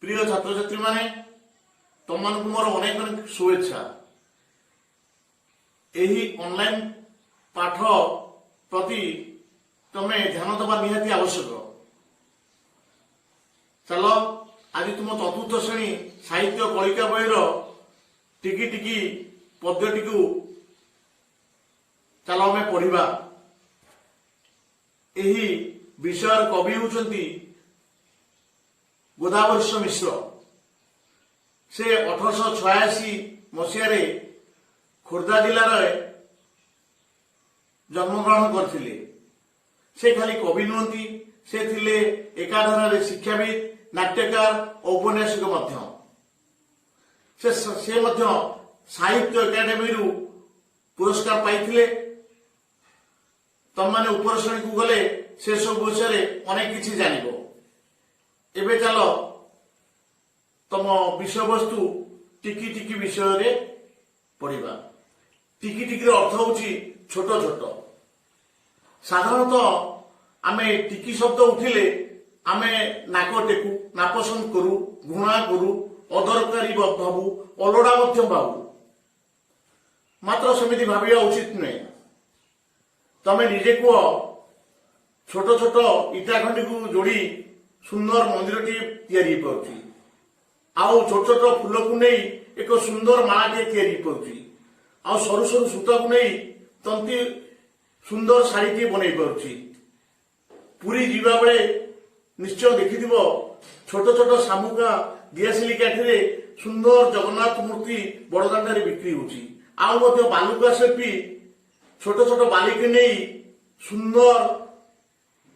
प्रिय छात्र छात्री माने तुम मान मोर अनेक अनेक शुभेच्छा। यही ऑनलाइन पाठ प्रति तमे ध्यान दबा निहाती आवश्यक। चलो आज तुम चतुर्थ श्रेणी साहित्य कलिका बहिर टिकी टिकी पद्यटी को चलो आम पढ़ा। यही विषय कवि होउछंती गोदावरीश मिश्र। से 1886 मसीह खोर्धा जिलार जन्मग्रहण करथिले। से खाली कवि नुहंती, से थिले एकाधार शिक्षाविद, नाट्यकार, औपन्यासिक मध्य। से मध्य साहित्य एकाडेमी रु पुरस्कार पाइथिले। तुम माने ऊपर श्रेणी को गले से सब विषय अनेक किछि जानिबो। एबे चलो तम विषय वस्तु टिकी टिकी विषय रे पढ़िबा। टिकी टिकी अर्थ होची छोट छोट। साधारणतः आमे टिकी शब्द उठिले आमे नाक टेकु, नापसंद करू, घृणा करू, अदरकारी भावु, अलोड़ा मध्य भावु। मात्र सेमिति भाविया उचित नुहे। तमे निजे कह छोट छोट इटा खंडी को जोड़ी सुंदर मंदिर टी पार्टी आउ छोट छोट फूल को नहीं एक सुंदर माला टी पार्टी आउ सरु सरु सूता को नहीं तंती सुंदर शाढ़ी टी बन पार्टी। पुरी जीवा बेले निश्चय देखि छोट छोट सामुका दियासिली काठी सुंदर जगन्नाथ मूर्ति बड़दाण्ड बिक्री होची। आउ मध्य बालुका शिल्पी छोट छोट बालिक नहीं सुंदर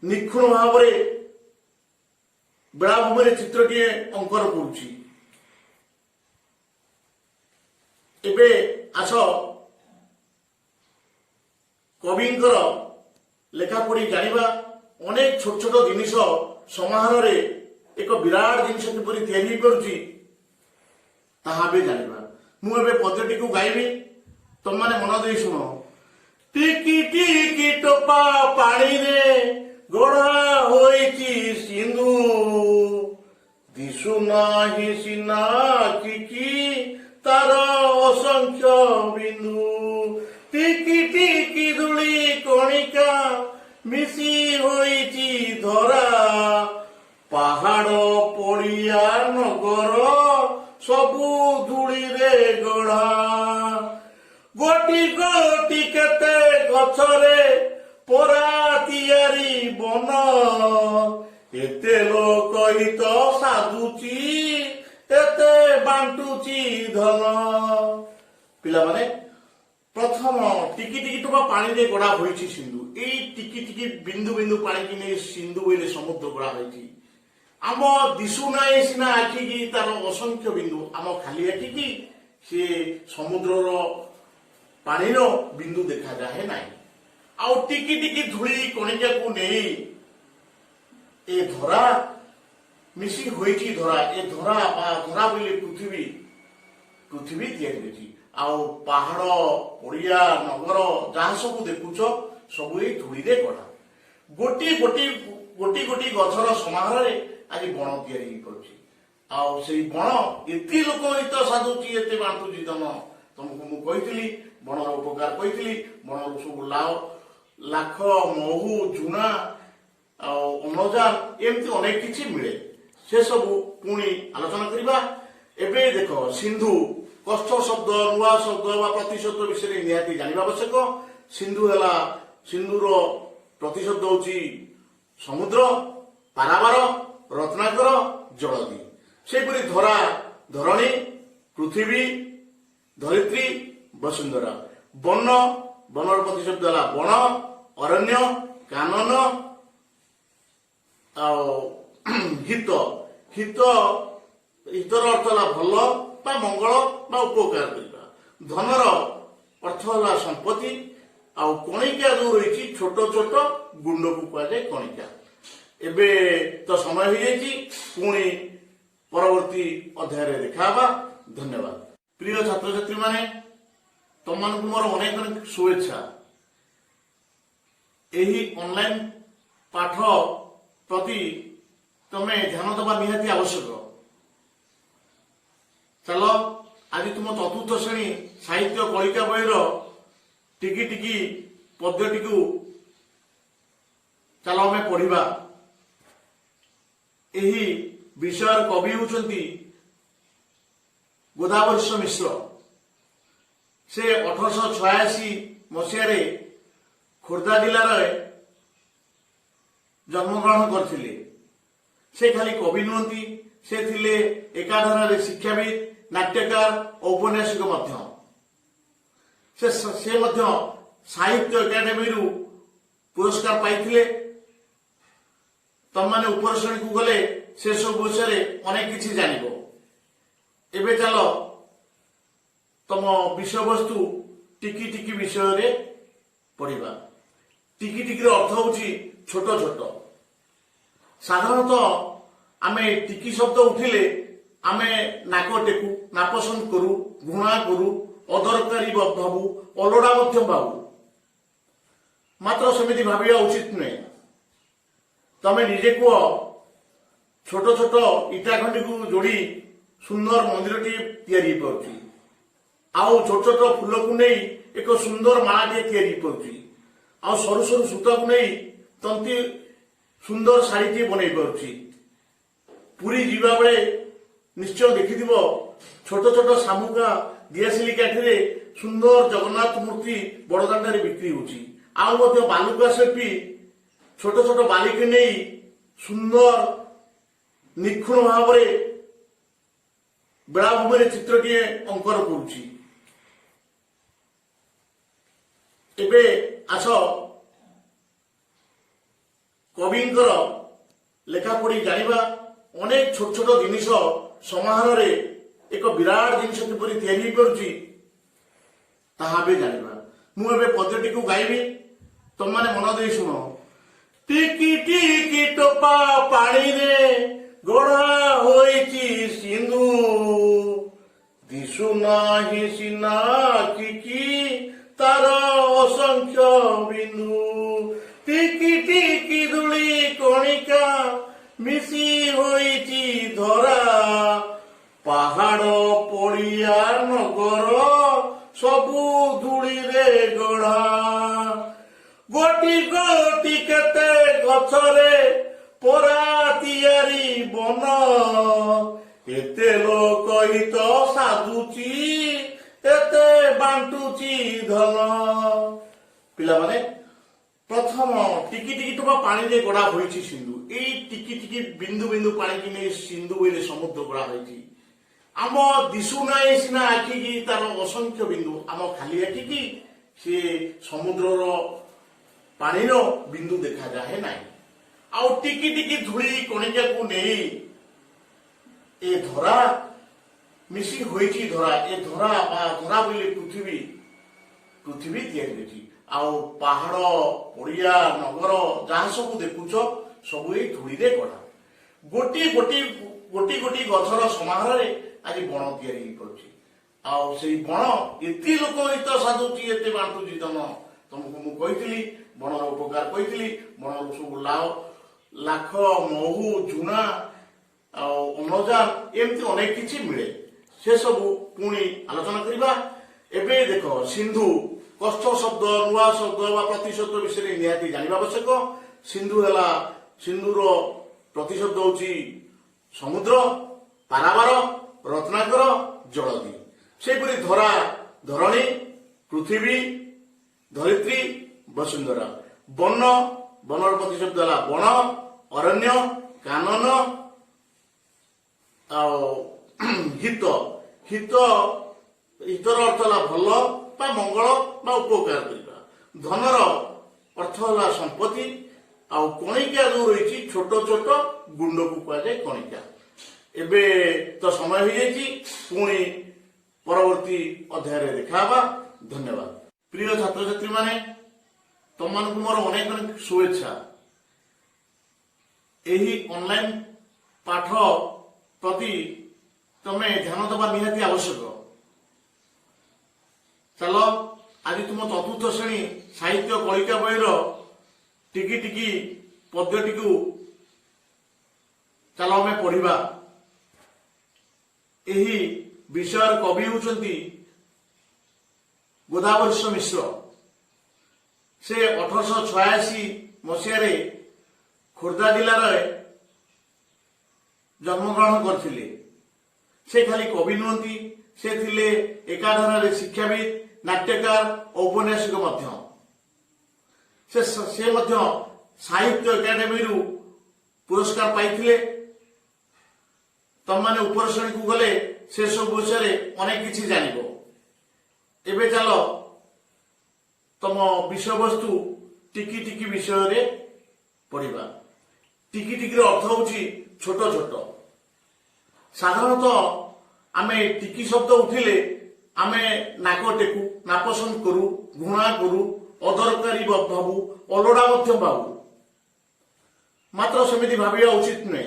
निखुण भाव बेलाभूमि चित्रटी अंकन करुची। एबे आस कविंकर लेखा पढ़ी जानिबा। अनेक छोट छोट जिनिस समाहार रे एक विराट जिनिस किपरि तैयारी करुची ताहा बे जानिबा। मु एबे पद्यटी को गाइबी, तुम माने मन देई सुनो। टिकी टिकी टोपा पानी रे गढ़ा होइची सिंधु, दिशु नाही सिना किकी तार असंख्य बिंदु। टिकी टिकी धूली कणिका मिसी होइची धरा, पहाड़ पड़िया नगर सबु धूली रे गढ़ा। गोटी गोटी केते गछरे परा तियारी बन, एते लोक हित साधुची एते बांटुची धन। पिला माने प्रथम टिकी टिकी टोपा पानी रे गड़ा होइछि सिंधु। एई टिकी टिकी बिंदु बिंदु पानी कि नै सिंधु बोले समुद्र गड़ा होइछि। आम दिशु नाई सिना आखि की तार असंख्य बिंदु, आम खाली आखि की से समुद्रर पानी रो बिंदु देखा जाए ना। आउ टिकी टिकी धूली कणिका को नहीं ए धरा मिसी होइची धरा। ए धरा बा धरा बोले पृथ्वी, पृथ्वी तैयारी होइची। आउ पहाड़ पड़िया नगर जहाँ सब देखुच सब ए धूली रे गढ़ा। गोटी गोटी गोटी गोटी गछर समाहार रे आज बण तैयारी करुची। आउ से बण एते लोक हित साधुची एते बांटुची धन। तुमको मु कहितली बणर उपकार कहितली। बणर सब लाख महू झुना अम्लजान एमती अनेक किछि मिले। से सब पुणी आलोचना करबा। एबे देख सिंधु कष्ट शब्द, नुआ शब्द बा प्रतिशब्द विषय निहाती जानिबा आवश्यक। सिंधु हैला सिंधुर प्रतिशब्द होची समुद्र, पारावार, रत्नाकर, जलदी। सेपरि धरा धरणी, पृथ्वी, धरित्री, वसुंधरा। वन बनर प्रतिशब्द है बण, अरण्य, कानन, हित। हित हितर अर्थ है भल बा मंगल बा उपकार करबा। धनर अर्थ है संपत्ति। आउ कणिका जो रही छोट छोट गुंड को कहुए कणिका। एबे तो समय हो जाइए, पुणी परवर्ती अध्याय देखा। धन्यवाद। प्रिय छात्र छात्री माने तुम मान मोर अनेक अनेक शुभेच्छा। यही ऑनलाइन पाठ प्रति तमे ध्यान दबा निहाती आवश्यक। चल आज तुम चतुर्थ श्रेणी साहित्य कलिका बहीर टिकी टिकी पद्यटी को चल आम पढ़ा। यही विषय कवि होती गोदावरीश मिश्र। से 1886 मसीह खोर्धा जिलार जन्मग्रहण करथिले। से खाली कवि नुहति, से थिले एकाधार शिक्षाविद, नाट्यकार और उपन्यासिक मध्य। से साहित्य एकाडेमी पुरस्कार पाइथिले। तम माने ऊपर श्रेणी को गले से सब विषय अनेक किछि जानिबो। एबे चल तम विषय वस्तु टिकी टिकी विषय रे पढ़िबा। टिकी टिकी रो अर्थ होची छोट छोट। साधारणतः आमे टिकी शब्द उठिले आमे नाक टेकु, नापसंद करू, घृणा करू, अदरकारी भावु, अलोड़ा मध्य भावु। मात्र सेमिति भाविया उचित नुहे। तमे निजे कुह छोट छोट इटा खंडी को जोड़ी सुंदर मंदिर टी पार्टी। आउ छोट छोट फूल को नहीं एक सुंदर माला टी पार्टी। आउ सरु सरु सूता को नहीं तंती सुंदर शाढ़ी टी बन पार्टी। पुरी जीवा बेले निश्चय देखि छोट छोट शामुका दियासिली काठी सुंदर जगन्नाथ मूर्ति बड़दाण्ड बिक्री होची। आउ बालुका शिल्पी छोट छोट बालिकी नहीं सुंदर निखुण भाव बेलाभूमि चित्रटीए अंकन करुची। एबे आस कविंकर लेखा पढ़ी जानिबा। अनेक छोट छोट जिनिष समाहार रे एक विराट जिनिष किपरि तैयारी करुची ताहा बे जानिबा। मु एबे पद्यटी को गाइबी, तुम माने मन देई सुनो। टिकी टिकी टोपा पानी रे गढ़ा होइची सिंधु, दिशु नाही सिना किकी तार असंख्य बिंदु। टिकी टिकी धूली कणिका मिसी होइची धरा, पहाड़ पड़िया नगर सबु धूली रे गढ़ा। गोटी गोटी केते गछरे परा तियारी बन, एते लोक हित साधुची एते बांटुची धन। पिला माने प्रथम टिकी टिकी टोपा पानी रे गड़ा होइची सिंधु। एई टिकी टिकी बिंदु बिंदु पानी की नै सिंधु बोले समुद्र गड़ा होइची। आम दिशु नाई सिना आखि की तार असंख्य बिंदु, आम खाली आखि की से समुद्रर पानीर बिंदु देखा जाए ना। आउ टिकी टिकी धूली कणिका को नहीं ए धरा मिसी होइची धरा। ए धरा बा धरा बोले पृथ्वी, पृथ्वी तैयारी होइची। आउ पहाड़ पड़िया नगर जहाँ सब देखुच सब ये धूली रे गढ़ा। गोटी गोटी गोटी गोटी गछर समाहार आज बण तैयारी पड़ुची। आउ से बण एति लोक हित साधुची एते बांटुची धन। तुमको मु कहितली बणर उपकार कहितली। बणर सब लाख महू झुना अम्लजान एमती अनेक किछि मिले। से सब पुणी आलोचना करबा। एबे देख सिंधु कष्ट शब्द नुआ शब्द बा प्रतिशब्द विषय निहाती जानिबा आवश्यक। सिंधु है सिंधुर प्रतिशब्द होची समुद्र, पारावार, रत्नाकर, जलदी। सेपरी धरा धरणी, पृथ्वी, धरित्री, वसुंधरा। वन बनर प्रतिशब्द है बण, अरण्य, कानन, हित। हित हितर अर्थ है भल बा मंगल बा उपकार करबा। धनर अर्थ है संपत्ति। आ कणिका जो रही छोट छोट गुंड को कहुए कणिका। एबे तो समय हो जाइए, पुणी परवर्ती अध्याय देखा। धन्यवाद। प्रिय छात्र छात्री माने तुम मान मोर अनेक अनेक शुभेच्छा। यही ऑनलाइन पाठ प्रति तमे ध्यान देवा निहाती आवश्यक। चल आज तुम चतुर्थ श्रेणी साहित्य कलिका बहीर टिकी टिकी पद्यटी को चल आम पढ़ा। यही विषय कवि होउछंती गोदावरीश मिश्र। से 1886 मसीह खोर्धा जिलार जन्मग्रहण करथिले। से खाली कवि नुहंती, से थिले एकाधार शिक्षाविद, नाट्यकार, औपन्यासिक मध्य। से मध्य साहित्य एकाडेमी रु पुरस्कार पाइथिले। तम माने ऊपर श्रेणी को गले से सब विषय अनेक किछि जानिबो। एबे चलो तम विषय वस्तु टिकी टिकी विषय रे पढ़िबा। टिकी टिकी अर्थ होउची छोट छोट। साधारणतः आमे टिकी शब्द उठिले आमे नाक टेकु, नापसंद करू, घृणा करू, अदरकारी भावु, अलोड़ा मध्य भावु। मात्र सेमिति भाविया उचित नुहे।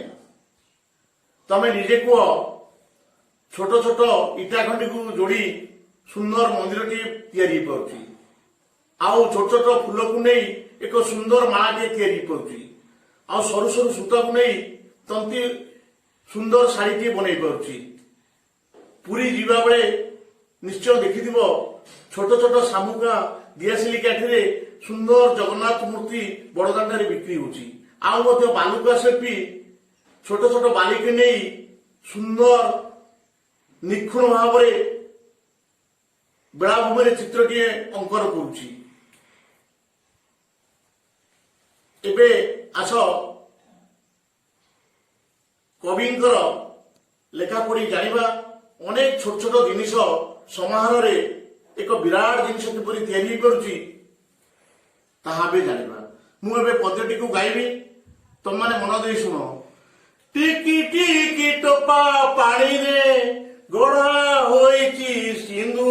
तमे निजे कह छोट छोट इटा खंडी को जोड़ी सुंदर मंदिर टी पार्टी। आउ छोट छोट फूल को नहीं एक सुंदर माला टी पार्टी। आउ सरु सरु सूता को नहीं तंती सुंदर शाढ़ी टी बन पार्टी। पुरी जीवा बेले निश्चय देखि छोट छोट सामुका दियासिली काठी सुंदर जगन्नाथ मूर्ति बड़दाण्ड बिक्री होची। आउ बालुका शिल्पी छोट छोट बालिक नहीं सुंदर निखुण भाव बेलाभूमि चित्रटीए अंकन करुची। एबे आस कविंकर लेखा पढ़ी जानिबा। अनेक छोट छोट जिनिस समाहार एक विराट जिनिस किपरि तैयारी करुची ताहा बे जानिबा। मु एबे पद्यटी को गाइबी, तुम माने मन दे सुनो। टिकी टिकी टोपा पानी रे गढ़ा होइची सिंधु,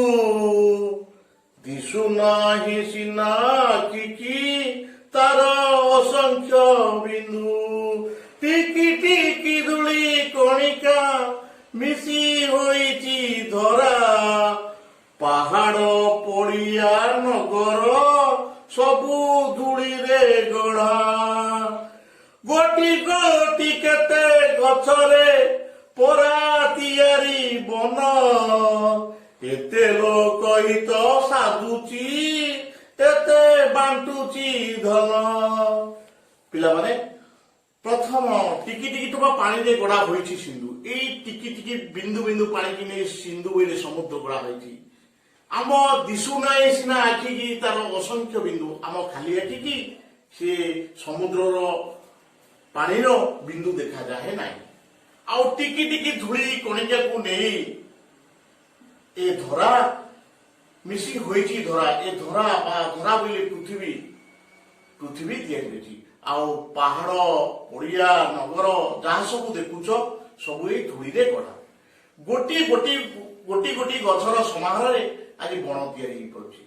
दिशु नाही सिना किकी तार असंख्य बिंदु। टिकी टिकी धूली कणिका मिसी होइची धरा, पहाड़ पड़िया नगर सबु धूली रे गढ़ा। गोटी गोटी केते गछरे परा तियारी बन, एते लोक हित साधुची एते बांटुची धन। पिला माने प्रथम टिकी टिकी टोपा पानी रे गड़ा होइची सिंधु। एई टिकी टिकी बिंदु बिंदु पानी की नै सिंधु बोले समुद्र गड़ा होइची। आम दिशु नाई सिना आखि की तार असंख्य बिंदु। आम खाली आखि की से समुद्रर पानी रो बिंदु देखा जाए ना। आउ टिकी टिकी धूली कणिका को नहीं ए धरा मिसी होइची धरा। ए धरा बा धरा बोले पृथ्वी पृथ्वी तैयारी होइची। आउ पहाड़ पड़िया नगर जहाँ सब देखुच सब ये धूली रे गढ़ा। गोटी गोटी गोटी गोटी गछर समाहार आज बण तैयारी पड़ुची।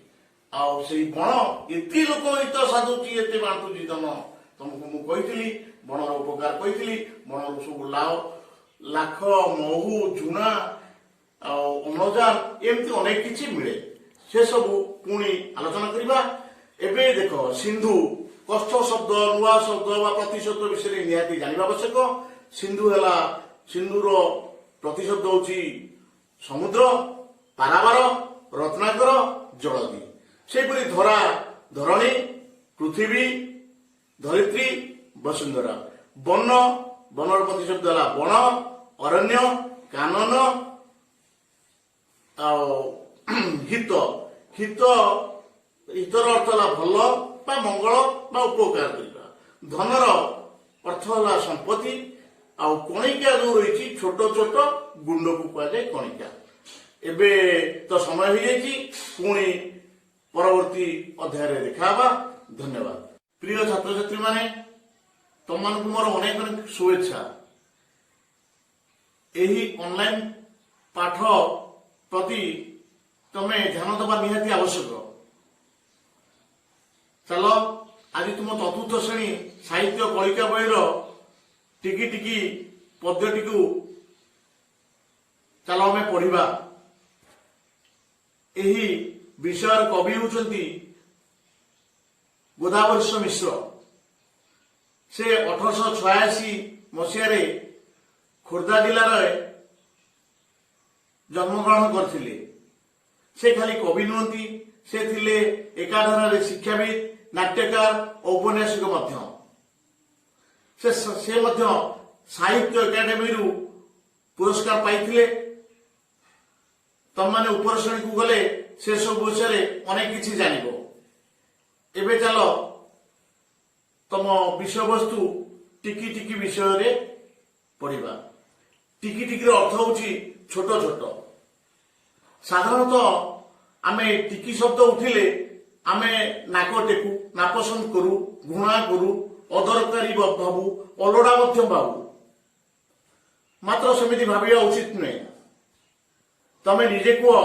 आउ से बण एते लोक हित साधुची एते बांटुची धन। तुमको मु कहितली बणर उपकार कहितली। बणर सब लाख महू झुना अम्लजान एमती अनेक किछि मिले। से सब पुणी आलोचना करबा। एबे देखो सिंधु कष्ट शब्द नुआ शब्द बा प्रतिशब्द विषय निहाती जानिबा आवश्यक। सिंधु हैला सिंधुर प्रतिशब्द होची समुद्र, पारावार, रत्नाकर, जलदी। सेपरि धरा धरणी, पृथ्वी, धरित्री, वसुंधरा। वन बनर प्रतिशब्द है बण, अरण्य, कानन, हित। हित हितर अर्थ है भल बा मंगल बा उपकार करबा। धनर अर्थ है संपत्ति। आउ कणिका जो रही छोट छोट गुंड को कह जाए कणिका। एबे तो समय हो जाइए। पुणी परवर्ती अध्याय रे देखा। धन्यवाद। प्रिय छात्र छात्री माने तुम मानक मोर अनेक अनेक शुभेच्छा। एही ऑनलाइन पाठ प्रति तमे ध्यान दबा निहाती आवश्यक। चलो आज तुम चतुर्थ श्रेणी साहित्य कलिका बहिर टिकी टिकी पद्यटी को चलो आम पढ़ा। एही विषय कवि होउछंती गोदावरीश मिश्र। से 1886 मसीह खोर्धा जिलार जन्मग्रहण करथिले। से खाली कवि नुहंती, से थिले एकाधारे शिक्षाविद, नाट्यकार, औपन्यासिक मध्य। से मध्य साहित्य एकाडेमी रु पुरस्कार पाइथिले। तम माने ऊपर श्रेणी को गले से सब विषय अनेक किछि जानिबो। एबे चलो तम विषय वस्तु टिकी टिकी विषय रे पढ़िबा। टिकी टिकी अर्थ होची छोट छोट। साधारणतः आमे टिकी शब्द उठिले आमे नाक टेकु, नापसंद करू, घृणा करू, अदरकारी भावु, अलोड़ा मध्य भावु। मात्र सेमिति भाविया उचित नुहे। तमे निजे कुह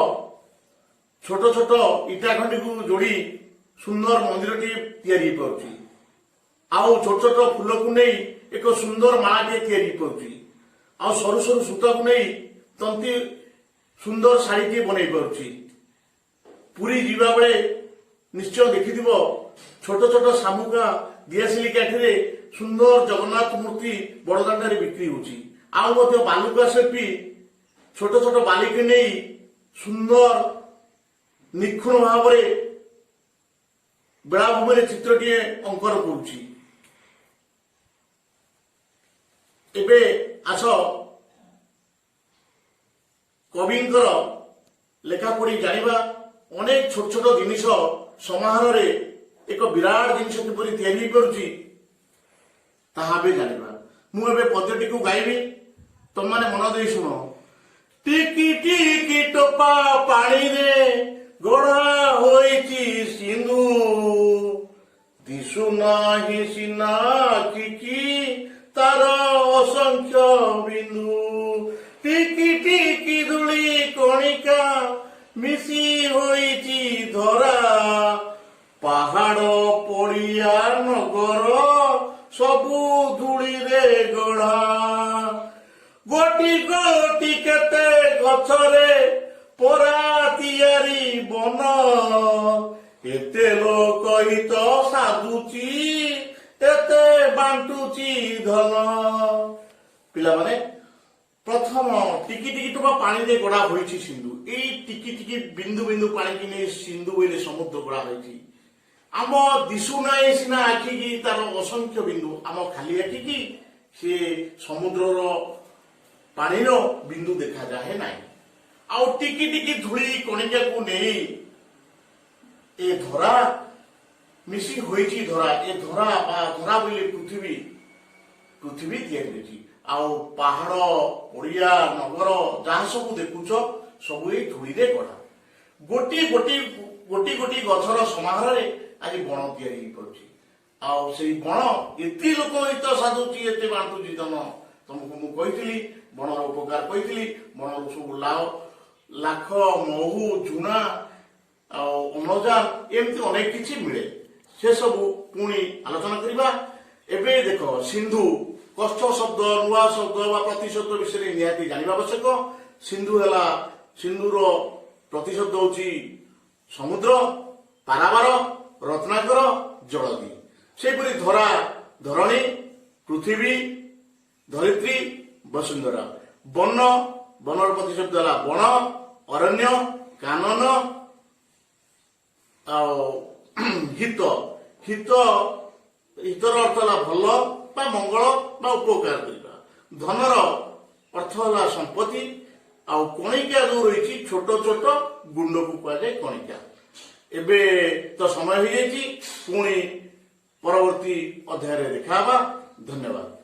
छोट छोट इटा खंडी को जोड़ी सुंदर मंदिर टी तैयारी पाउची। आउ छोट छोट फूल को नहीं एक सुंदर माला टी तैयारी पाउची। आउ सरु सरु सूता को नहीं तंती सुंदर शाढ़ी टी बनै पाउची। पुरी जीवा बेले निश्चय देखिथिबो छोट छोट सामुका दियासिली काठीरे सुंदर जगन्नाथ मूर्ति बड़दाण्डे बिक्री होची। आउ मध्य बालुका शिल्पी छोट छोट बालिक नहीं सुंदर निखुण भाव बेलाभूमि चित्रटीए अंकन करुची। एबे आस कविंकर लेखा पढ़ी जानिबा। अनेक छोट छोट जिनिस समाहार रे एक विराट जिनिस किपरि तैयारी करुची ताहा बे जानिबा। मु एबे पद्यटी को गाइबी, तुम माने मन देई सुनो। टिकी टिकी टोपा पानी रे गढ़ा होइची सिंधु, दिशु नाही सिना किकी तार असंख्य बिंदु। टिकी टिकी धूली कणिका मिसी होइची धरा, पहाड़ पड़िया नगर सबु धूली रे गढ़ा। गोटी गोटी केते गछरे परा तियारी बन, एते लोक हित साधुची एते बांटुची धन। पिला माने प्रथम टिकी टिकी टोपा पानी दे गड़ा होइछि सिंधु। एई टिकी टिकी बिंदु बिंदु पानी कि नै सिंधु बोले समुद्र गड़ा होइछि। आम दिशु नाई सिना आखि की तार असंख्य बिंदु, आम खाली आखि की से समुद्रर पानी रो बिंदु देखा जाए ना। आउ टिकी टिकी धूली कणिका को नहीं ए धरा मिसी होइछि धरा। ए धरा बा धरा बोले पृथ्वी, पृथ्वी तैयारी होइछि। आउ पहाड़ पड़िया नगर जहाँ सब देखुच सब ये धूली रे गढ़ा। गोटी गोटी गोटी गोटी गछर समाहार रे आज बण तैयारी पड़ुछि। आउ से बण एति लोक हित साधुची एते बांटुची धन। तुमको मु कहितली बणर उपकार कहितली। बणर सब लाख महू झुना अम्लजान एमती अनेक किछि मिले। से सब पुणी आलोचना करिबा। एबे देख सिंधु कष्ट शब्द नुआ शब्द बा प्रतिशब्द विषय निहाती जानिबा आवश्यक। सिंधु हैला सिंधुर प्रतिशब्द होची समुद्र, पारावार, रत्नाकर, जलदी। सेपरि धरा धरणी, पृथ्वी, धरित्री, वसुंधरा। वन बनर प्रतिशब्द है बण, अरण्य, कानन, हित। हित हितर अर्थ है भल बा मंगल बा उपकार करबा। धनर अर्थ है संपत्ति। आउ कणिका जो रही छोट छोट गुंड को कह जाए कणिका। एबे तो समय हो जाइए, पुणी परवर्ती अध्याय देखा। धन्यवाद।